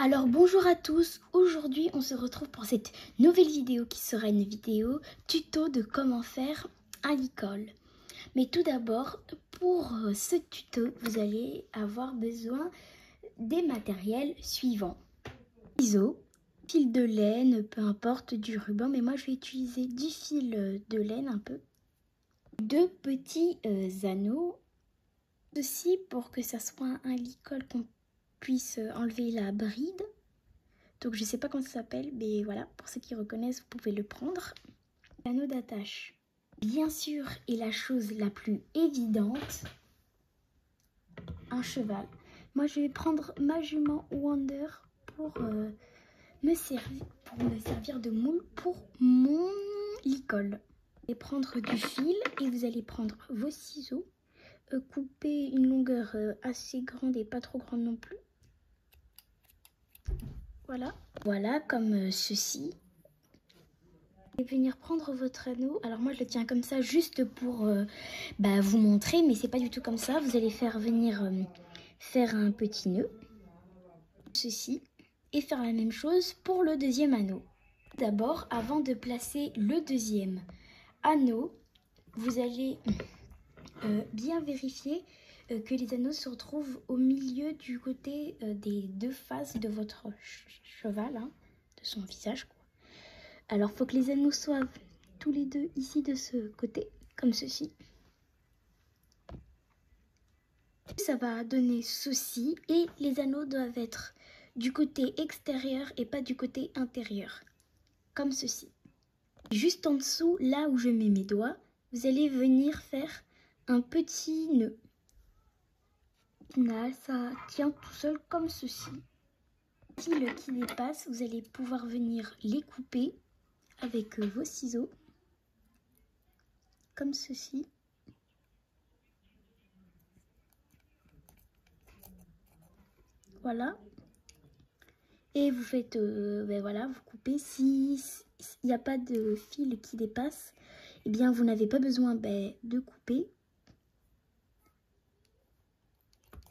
Alors bonjour à tous, aujourd'hui on se retrouve pour cette nouvelle vidéo qui sera une vidéo tuto de comment faire un licol. Mais tout d'abord, pour ce tuto, vous allez avoir besoin des matériels suivants. Ciseaux, fil de laine, peu importe, du ruban, mais moi je vais utiliser du fil de laine un peu. Deux petits anneaux, ceci pour que ça soit un licol qu'on puisse enlever la bride. Donc je sais pas comment ça s'appelle, mais voilà, pour ceux qui reconnaissent, vous pouvez le prendre. L'anneau d'attache. Bien sûr, et la chose la plus évidente, un cheval. Moi je vais prendre ma jument Wonder pour me servir de moule pour mon licol. Vous allez prendre du fil et vous allez prendre vos ciseaux, couper une longueur assez grande et pas trop grande non plus. Voilà comme ceci. Et venir prendre votre anneau. Alors moi je le tiens comme ça juste pour vous montrer, mais c'est pas du tout comme ça. Vous allez faire un petit nœud, ceci, et faire la même chose pour le deuxième anneau. D'abord, avant de placer le deuxième anneau, vous allez bien vérifier que les anneaux se retrouvent au milieu du côté des deux faces de votre cheval, de son visage, quoi. Alors, il faut que les anneaux soient tous les deux ici de ce côté, comme ceci. Ça va donner ceci et les anneaux doivent être du côté extérieur et pas du côté intérieur, comme ceci. Juste en dessous, là où je mets mes doigts, vous allez venir faire un petit nœud. Là, ça tient tout seul comme ceci. Si le qui dépasse, vous allez pouvoir venir les couper avec vos ciseaux, comme ceci. Voilà. Et vous faites, voilà, vous coupez. S'il n'y a pas de fil qui dépasse, eh bien vous n'avez pas besoin de couper.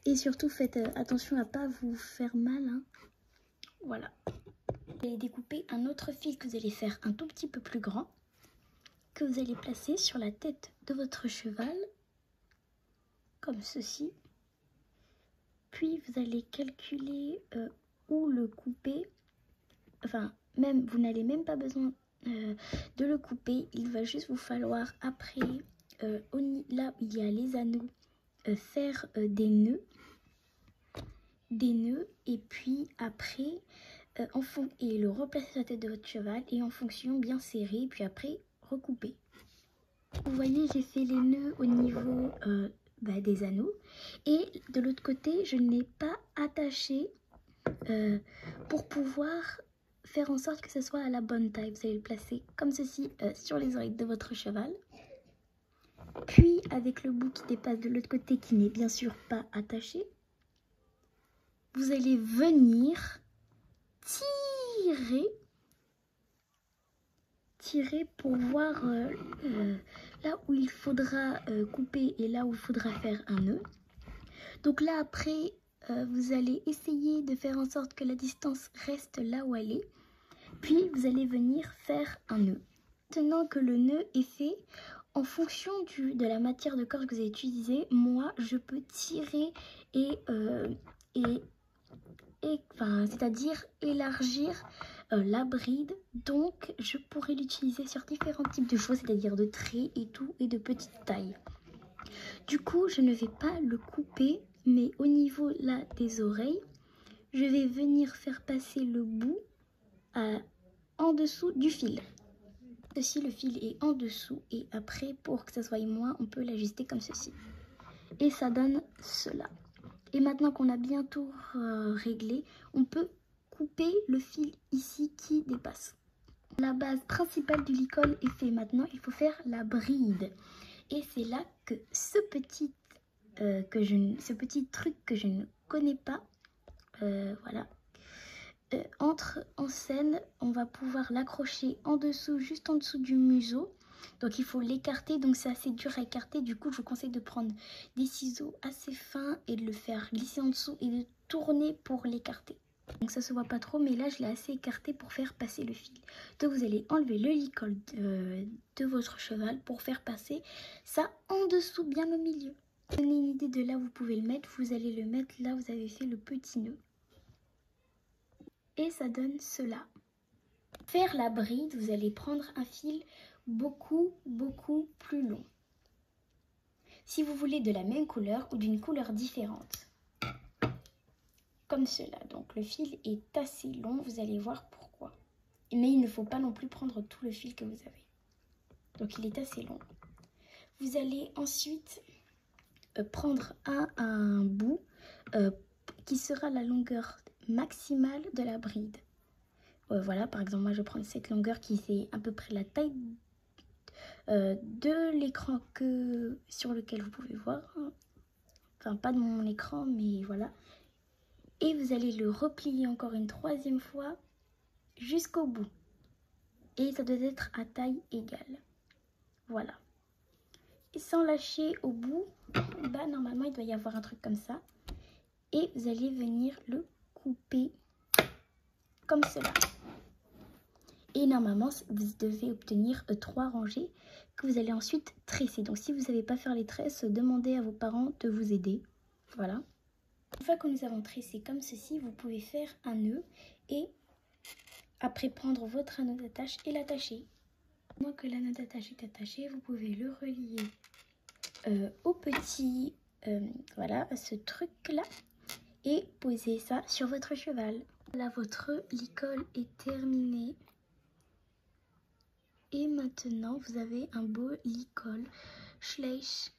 Et surtout faites attention à ne pas vous faire mal. Voilà. Vous allez découper un autre fil que vous allez faire un tout petit peu plus grand, que vous allez placer sur la tête de votre cheval, comme ceci. Puis vous allez calculer où le couper. Enfin, même vous n'allez même pas besoin de le couper. Il va juste vous falloir après, là où il y a les anneaux, faire des nœuds. Et puis après, et le replacer sur la tête de votre cheval et en fonction bien serré. Puis après, recouper. Vous voyez, j'ai fait les nœuds au niveau des anneaux. Et de l'autre côté, je n'ai pas attaché pour pouvoir faire en sorte que ce soit à la bonne taille. Vous allez le placer comme ceci sur les oreilles de votre cheval. Puis avec le bout qui dépasse de l'autre côté, qui n'est bien sûr pas attaché, vous allez venir tirer pour voir là où il faudra couper et là où il faudra faire un nœud. Donc là après, vous allez essayer de faire en sorte que la distance reste là où elle est. Puis vous allez venir faire un nœud. Maintenant que le nœud est fait, en fonction de la matière de corde que vous avez utilisée, moi je peux tirer c'est-à-dire élargir la bride. Donc je pourrais l'utiliser sur différents types de choses, c'est-à-dire de traits et tout, et de petite taille. Du coup, je ne vais pas le couper, mais au niveau là des oreilles, je vais venir faire passer le bout en dessous du fil. Ceci, le fil est en dessous et après, pour que ça soit moins, on peut l'ajuster comme ceci. Et ça donne cela. Et maintenant qu'on a bien tout réglé, on peut couper le fil ici qui dépasse. La base principale du licol est faite. Maintenant, il faut faire la bride. Et c'est là que ce petit truc que je ne connais pas, entre en scène. On va pouvoir l'accrocher en dessous, juste en dessous du museau. Donc il faut l'écarter, donc c'est assez dur à écarter. Du coup, je vous conseille de prendre des ciseaux assez fins et de le faire glisser en dessous et de tourner pour l'écarter. Donc ça se voit pas trop, mais là je l'ai assez écarté pour faire passer le fil. Donc vous allez enlever le licol de votre cheval pour faire passer ça en dessous, bien au milieu. Pour donner une idée de là où vous pouvez le mettre, vous allez le mettre là où vous avez fait le petit nœud. Et ça donne cela. Pour faire la bride, vous allez prendre un fil beaucoup plus long. Si vous voulez de la même couleur ou d'une couleur différente. Comme cela. Donc le fil est assez long, vous allez voir pourquoi. Mais il ne faut pas non plus prendre tout le fil que vous avez. Donc il est assez long. Vous allez ensuite prendre un bout qui sera la longueur maximale de la bride. Voilà, par exemple, moi je prends cette longueur qui fait à peu près la taille de l'écran sur lequel vous pouvez voir. Enfin, pas de mon écran, mais voilà. Et vous allez le replier encore une troisième fois jusqu'au bout. Et ça doit être à taille égale. Voilà. Et sans lâcher au bout, bah, normalement il doit y avoir un truc comme ça. Et vous allez venir le couper comme cela. Et normalement, vous devez obtenir 3 rangées que vous allez ensuite tresser. Donc si vous ne savez pas faire les tresses, demandez à vos parents de vous aider. Voilà. Une fois que nous avons tressé comme ceci, vous pouvez faire un nœud et après prendre votre anneau d'attache et l'attacher. Une fois que l'anneau d'attache est attaché, vous pouvez le relier au petit, voilà, à ce truc-là et poser ça sur votre cheval. Là, votre licol est terminé. Et maintenant, vous avez un beau licol Schleich